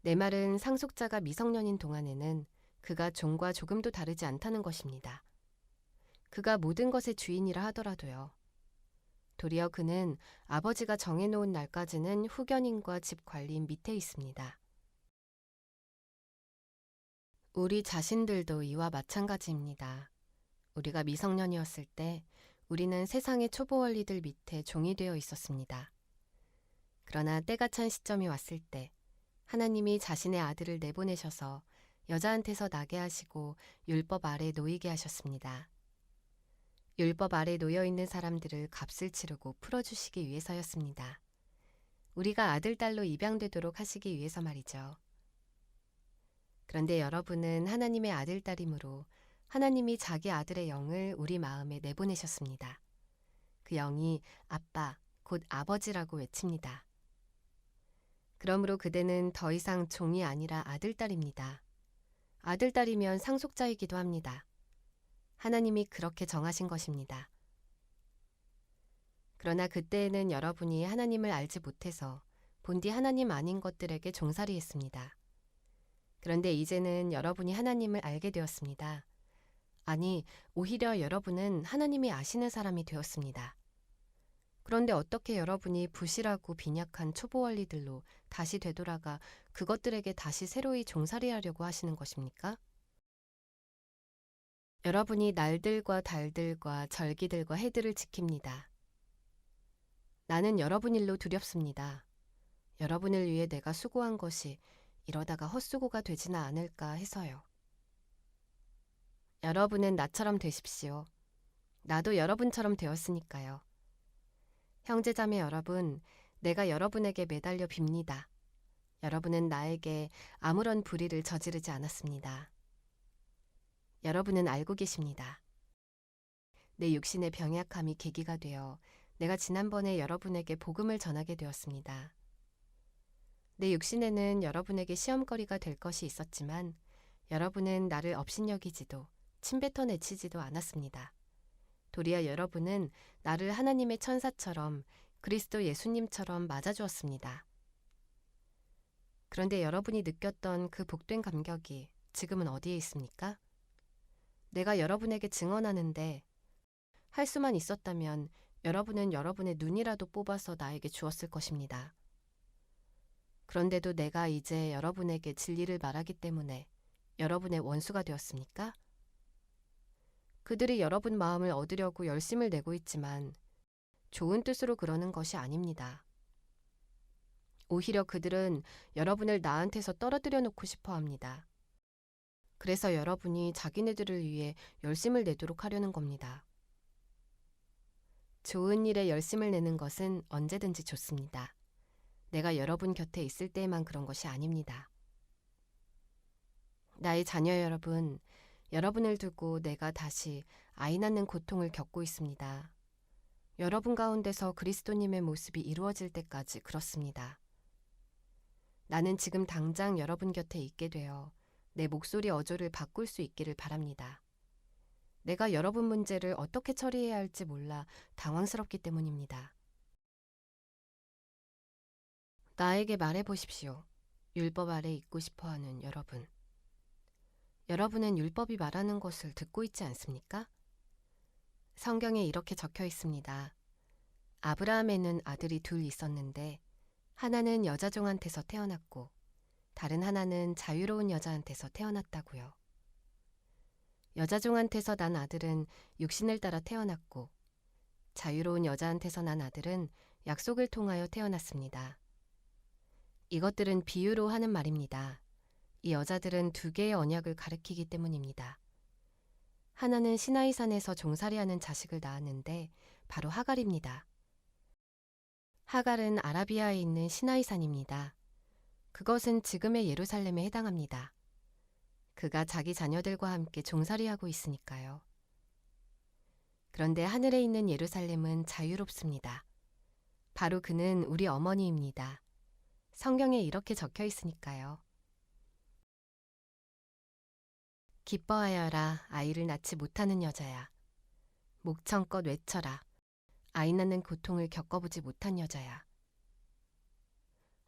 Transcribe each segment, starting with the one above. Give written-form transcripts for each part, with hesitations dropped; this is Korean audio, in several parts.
내 말은 상속자가 미성년인 동안에는 그가 종과 조금도 다르지 않다는 것입니다. 그가 모든 것의 주인이라 하더라도요. 도리어 그는 아버지가 정해놓은 날까지는 후견인과 집 관리인 밑에 있습니다. 우리 자신들도 이와 마찬가지입니다. 우리가 미성년이었을 때 우리는 세상의 초보 원리들 밑에 종이 되어 있었습니다. 그러나 때가 찬 시점이 왔을 때 하나님이 자신의 아들을 내보내셔서 여자한테서 나게 하시고 율법 아래 놓이게 하셨습니다. 율법 아래 놓여 있는 사람들을 값을 치르고 풀어주시기 위해서였습니다. 우리가 아들, 딸로 입양되도록 하시기 위해서 말이죠. 그런데 여러분은 하나님의 아들, 딸이므로 하나님이 자기 아들의 영을 우리 마음에 내보내셨습니다. 그 영이 아빠, 곧 아버지라고 외칩니다. 그러므로 그대는 더 이상 종이 아니라 아들, 딸입니다. 아들, 딸이면 상속자이기도 합니다. 하나님이 그렇게 정하신 것입니다. 그러나 그때에는 여러분이 하나님을 알지 못해서 본디 하나님 아닌 것들에게 종살이했습니다. 그런데 이제는 여러분이 하나님을 알게 되었습니다. 아니, 오히려 여러분은 하나님이 아시는 사람이 되었습니다. 그런데 어떻게 여러분이 부실하고 빈약한 초보 원리들로 다시 되돌아가 그것들에게 다시 새로이 종살이하려고 하시는 것입니까? 여러분이 날들과 달들과 절기들과 해들을 지킵니다. 나는 여러분 일로 두렵습니다. 여러분을 위해 내가 수고한 것이 이러다가 헛수고가 되지는 않을까 해서요. 여러분은 나처럼 되십시오. 나도 여러분처럼 되었으니까요. 형제자매 여러분, 내가 여러분에게 매달려 빕니다. 여러분은 나에게 아무런 불의를 저지르지 않았습니다. 여러분은 알고 계십니다. 내 육신의 병약함이 계기가 되어 내가 지난번에 여러분에게 복음을 전하게 되었습니다. 내 육신에는 여러분에게 시험거리가 될 것이 있었지만 여러분은 나를 업신여기지도 침뱉어 내치지도 않았습니다. 도리어 여러분은 나를 하나님의 천사처럼 그리스도 예수님처럼 맞아주었습니다. 그런데 여러분이 느꼈던 그 복된 감격이 지금은 어디에 있습니까? 내가 여러분에게 증언하는데 할 수만 있었다면 여러분은 여러분의 눈이라도 뽑아서 나에게 주었을 것입니다. 그런데도 내가 이제 여러분에게 진리를 말하기 때문에 여러분의 원수가 되었습니까? 그들이 여러분 마음을 얻으려고 열심을 내고 있지만 좋은 뜻으로 그러는 것이 아닙니다. 오히려 그들은 여러분을 나한테서 떨어뜨려 놓고 싶어 합니다. 그래서 여러분이 자기네들을 위해 열심을 내도록 하려는 겁니다. 좋은 일에 열심을 내는 것은 언제든지 좋습니다. 내가 여러분 곁에 있을 때에만 그런 것이 아닙니다. 나의 자녀 여러분, 여러분을 두고 내가 다시 아이 낳는 고통을 겪고 있습니다. 여러분 가운데서 그리스도님의 모습이 이루어질 때까지 그렇습니다. 나는 지금 당장 여러분 곁에 있게 되어 내 목소리 어조를 바꿀 수 있기를 바랍니다. 내가 여러분 문제를 어떻게 처리해야 할지 몰라 당황스럽기 때문입니다. 나에게 말해보십시오. 율법 아래 있고 싶어하는 여러분. 여러분은 율법이 말하는 것을 듣고 있지 않습니까? 성경에 이렇게 적혀 있습니다. 아브라함에는 아들이 둘 있었는데 하나는 여자종한테서 태어났고 다른 하나는 자유로운 여자한테서 태어났다고요. 여자종한테서 난 아들은 육신을 따라 태어났고 자유로운 여자한테서 난 아들은 약속을 통하여 태어났습니다. 이것들은 비유로 하는 말입니다. 이 여자들은 두 개의 언약을 가리키기 때문입니다. 하나는 시나이산에서 종살이하는 자식을 낳았는데 바로 하갈입니다. 하갈은 아라비아에 있는 시나이산입니다. 그것은 지금의 예루살렘에 해당합니다. 그가 자기 자녀들과 함께 종살이하고 있으니까요. 그런데 하늘에 있는 예루살렘은 자유롭습니다. 바로 그는 우리 어머니입니다. 성경에 이렇게 적혀 있으니까요. 기뻐하여라, 아이를 낳지 못하는 여자야. 목청껏 외쳐라, 아이 낳는 고통을 겪어보지 못한 여자야.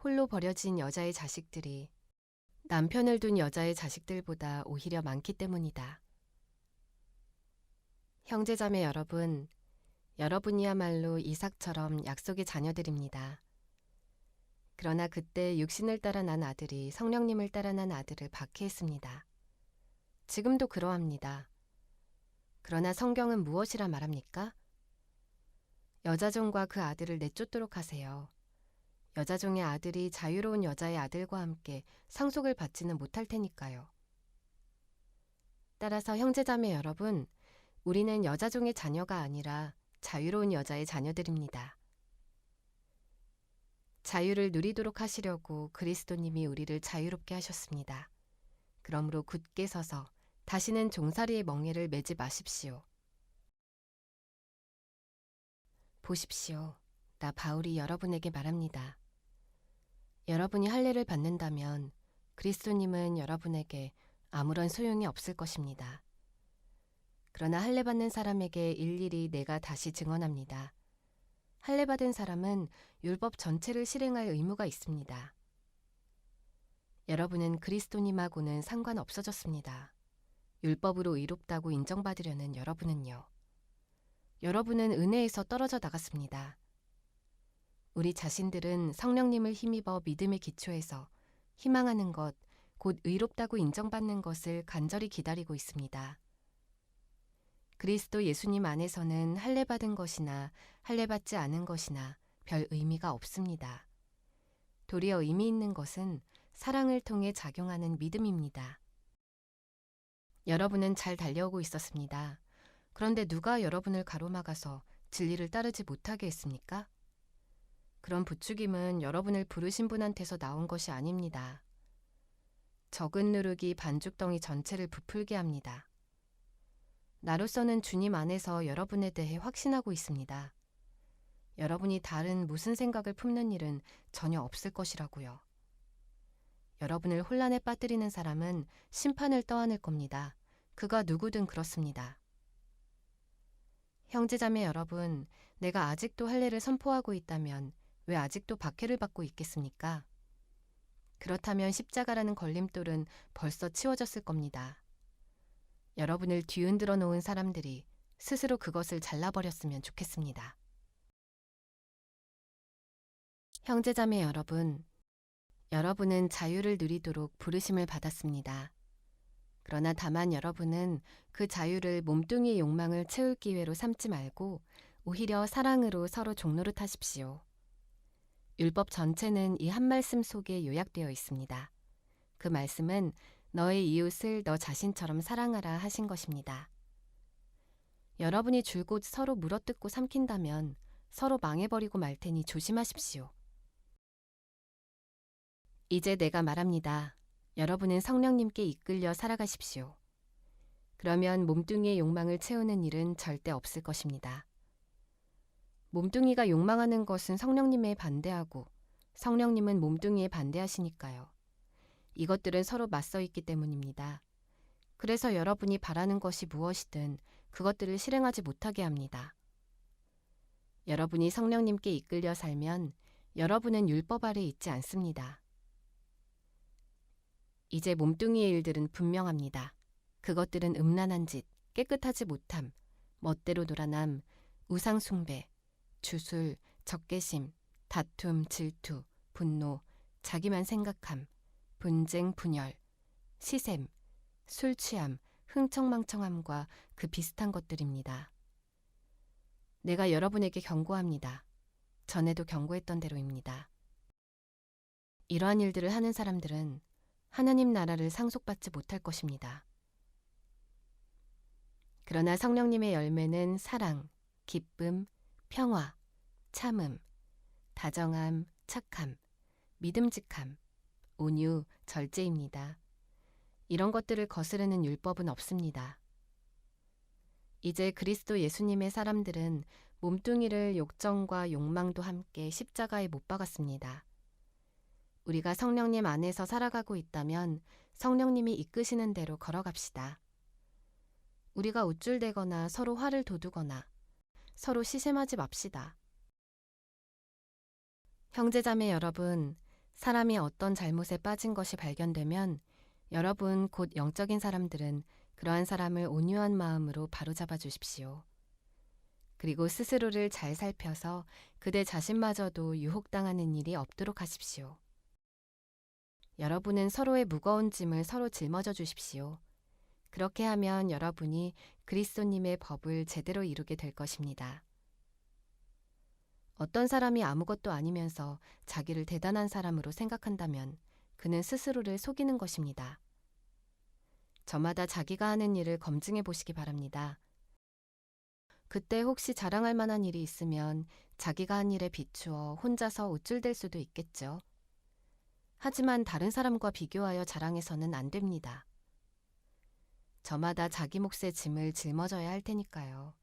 홀로 버려진 여자의 자식들이 남편을 둔 여자의 자식들보다 오히려 많기 때문이다. 형제자매 여러분, 여러분이야말로 이삭처럼 약속의 자녀들입니다. 그러나 그때 육신을 따라 난 아들이 성령님을 따라 난 아들을 박해했습니다. 지금도 그러합니다. 그러나 성경은 무엇이라 말합니까? 여자종과 그 아들을 내쫓도록 하세요. 여자종의 아들이 자유로운 여자의 아들과 함께 상속을 받지는 못할 테니까요. 따라서 형제자매 여러분, 우리는 여자종의 자녀가 아니라 자유로운 여자의 자녀들입니다. 자유를 누리도록 하시려고 그리스도님이 우리를 자유롭게 하셨습니다. 그러므로 굳게 서서 다시는 종살이의 멍에를 매지 마십시오. 보십시오. 나 바울이 여러분에게 말합니다. 여러분이 할례를 받는다면 그리스도님은 여러분에게 아무런 소용이 없을 것입니다. 그러나 할례 받는 사람에게 일일이 내가 다시 증언합니다. 할례 받은 사람은 율법 전체를 실행할 의무가 있습니다. 여러분은 그리스도님하고는 상관없어졌습니다. 율법으로 의롭다고 인정받으려는 여러분은요. 여러분은 은혜에서 떨어져 나갔습니다. 우리 자신들은 성령님을 힘입어 믿음의 기초에서 희망하는 것, 곧 의롭다고 인정받는 것을 간절히 기다리고 있습니다. 그리스도 예수님 안에서는 할례 받은 것이나 할례 받지 않은 것이나 별 의미가 없습니다. 도리어 의미 있는 것은 사랑을 통해 작용하는 믿음입니다. 여러분은 잘 달려오고 있었습니다. 그런데 누가 여러분을 가로막아서 진리를 따르지 못하게 했습니까? 그런 부추김은 여러분을 부르신 분한테서 나온 것이 아닙니다. 적은 누룩이 반죽덩이 전체를 부풀게 합니다. 나로서는 주님 안에서 여러분에 대해 확신하고 있습니다. 여러분이 다른 무슨 생각을 품는 일은 전혀 없을 것이라고요. 여러분을 혼란에 빠뜨리는 사람은 심판을 떠안을 겁니다. 그가 누구든 그렇습니다. 형제자매 여러분, 내가 아직도 할례를 선포하고 있다면 왜 아직도 박해를 받고 있겠습니까? 그렇다면 십자가라는 걸림돌은 벌써 치워졌을 겁니다. 여러분을 뒤흔들어 놓은 사람들이 스스로 그것을 잘라버렸으면 좋겠습니다. 형제자매 여러분, 여러분은 자유를 누리도록 부르심을 받았습니다. 그러나 다만 여러분은 그 자유를 몸뚱이의 욕망을 채울 기회로 삼지 말고 오히려 사랑으로 서로 종노릇 하십시오. 율법 전체는 이 한 말씀 속에 요약되어 있습니다. 그 말씀은 너의 이웃을 너 자신처럼 사랑하라 하신 것입니다. 여러분이 줄곧 서로 물어뜯고 삼킨다면 서로 망해버리고 말 테니 조심하십시오. 이제 내가 말합니다. 여러분은 성령님께 이끌려 살아가십시오. 그러면 몸뚱이의 욕망을 채우는 일은 절대 없을 것입니다. 몸뚱이가 욕망하는 것은 성령님에 반대하고 성령님은 몸뚱이에 반대하시니까요. 이것들은 서로 맞서 있기 때문입니다. 그래서 여러분이 바라는 것이 무엇이든 그것들을 실행하지 못하게 합니다. 여러분이 성령님께 이끌려 살면 여러분은 율법 아래 있지 않습니다. 이제 몸뚱이의 일들은 분명합니다. 그것들은 음란한 짓, 깨끗하지 못함, 멋대로 놀아남, 우상숭배, 주술, 적개심, 다툼, 질투, 분노, 자기만 생각함, 분쟁, 분열, 시샘, 술 취함, 흥청망청함과 그 비슷한 것들입니다. 내가 여러분에게 경고합니다. 전에도 경고했던 대로입니다. 이러한 일들을 하는 사람들은 하나님 나라를 상속받지 못할 것입니다. 그러나 성령님의 열매는 사랑, 기쁨, 평화, 참음, 다정함, 착함, 믿음직함, 온유, 절제입니다. 이런 것들을 거스르는 율법은 없습니다. 이제 그리스도 예수님의 사람들은 몸뚱이를 욕정과 욕망도 함께 십자가에 못 박았습니다. 우리가 성령님 안에서 살아가고 있다면 성령님이 이끄시는 대로 걸어갑시다. 우리가 우쭐대거나 서로 화를 돋우거나 서로 시샘하지 맙시다. 형제자매 여러분, 사람이 어떤 잘못에 빠진 것이 발견되면 여러분 곧 영적인 사람들은 그러한 사람을 온유한 마음으로 바로잡아 주십시오. 그리고 스스로를 잘 살펴서 그대 자신마저도 유혹당하는 일이 없도록 하십시오. 여러분은 서로의 무거운 짐을 서로 짊어져 주십시오. 그렇게 하면 여러분이 그리스도님의 법을 제대로 이루게 될 것입니다. 어떤 사람이 아무것도 아니면서 자기를 대단한 사람으로 생각한다면 그는 스스로를 속이는 것입니다. 저마다 자기가 하는 일을 검증해 보시기 바랍니다. 그때 혹시 자랑할 만한 일이 있으면 자기가 한 일에 비추어 혼자서 우쭐댈 수도 있겠죠. 하지만 다른 사람과 비교하여 자랑해서는 안 됩니다. 저마다 자기 몫의 짐을 짊어져야 할 테니까요.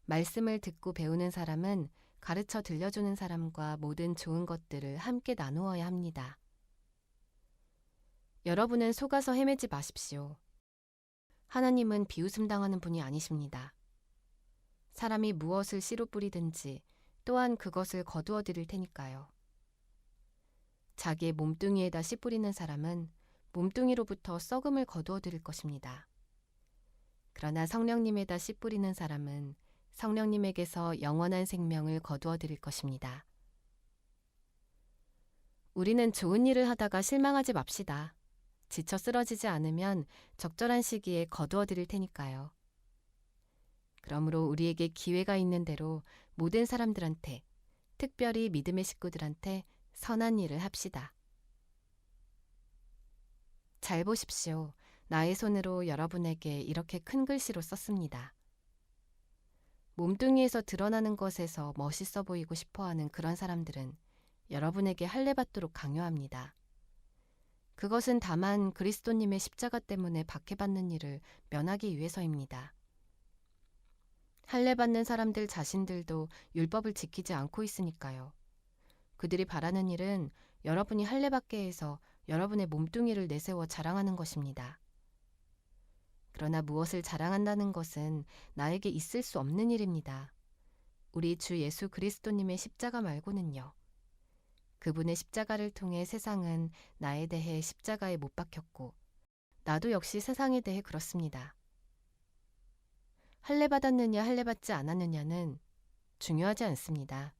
말씀을 듣고 배우는 사람은 가르쳐 들려주는 사람과 모든 좋은 것들을 함께 나누어야 합니다. 여러분은 속아서 헤매지 마십시오. 하나님은 비웃음 당하는 분이 아니십니다. 사람이 무엇을 씨로 뿌리든지 또한 그것을 거두어 드릴 테니까요. 자기의 몸뚱이에다 씨 뿌리는 사람은 몸뚱이로부터 썩음을 거두어 드릴 것입니다. 그러나 성령님에다 씨 뿌리는 사람은 성령님에게서 영원한 생명을 거두어 드릴 것입니다. 우리는 좋은 일을 하다가 실망하지 맙시다. 지쳐 쓰러지지 않으면 적절한 시기에 거두어 드릴 테니까요. 그러므로 우리에게 기회가 있는 대로 모든 사람들한테, 특별히 믿음의 식구들한테 선한 일을 합시다. 잘 보십시오. 나의 손으로 여러분에게 이렇게 큰 글씨로 썼습니다. 몸뚱이에서 드러나는 것에서 멋있어 보이고 싶어하는 그런 사람들은 여러분에게 할례받도록 강요합니다. 그것은 다만 그리스도님의 십자가 때문에 박해받는 일을 면하기 위해서입니다. 할례받는 사람들 자신들도 율법을 지키지 않고 있으니까요. 그들이 바라는 일은 여러분이 할례받게 해서 여러분의 몸뚱이를 내세워 자랑하는 것입니다. 그러나 무엇을 자랑한다는 것은 나에게 있을 수 없는 일입니다. 우리 주 예수 그리스도님의 십자가 말고는요. 그분의 십자가를 통해 세상은 나에 대해 십자가에 못 박혔고 나도 역시 세상에 대해 그렇습니다. 할례받았느냐 할례받지 않았느냐는 중요하지 않습니다.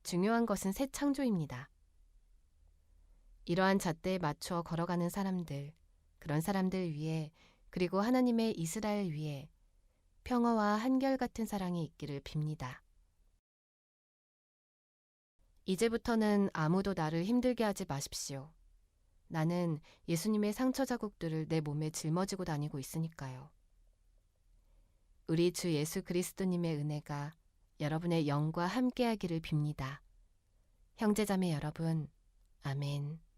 중요한 것은 새 창조입니다. 이러한 잣대에 맞춰 걸어가는 사람들, 그런 사람들 위해 그리고 하나님의 이스라엘 위에 평화와 한결같은 사랑이 있기를 빕니다. 이제부터는 아무도 나를 힘들게 하지 마십시오. 나는 예수님의 상처 자국들을 내 몸에 짊어지고 다니고 있으니까요. 우리 주 예수 그리스도님의 은혜가 여러분의 영과 함께하기를 빕니다. 형제자매 여러분, 아멘.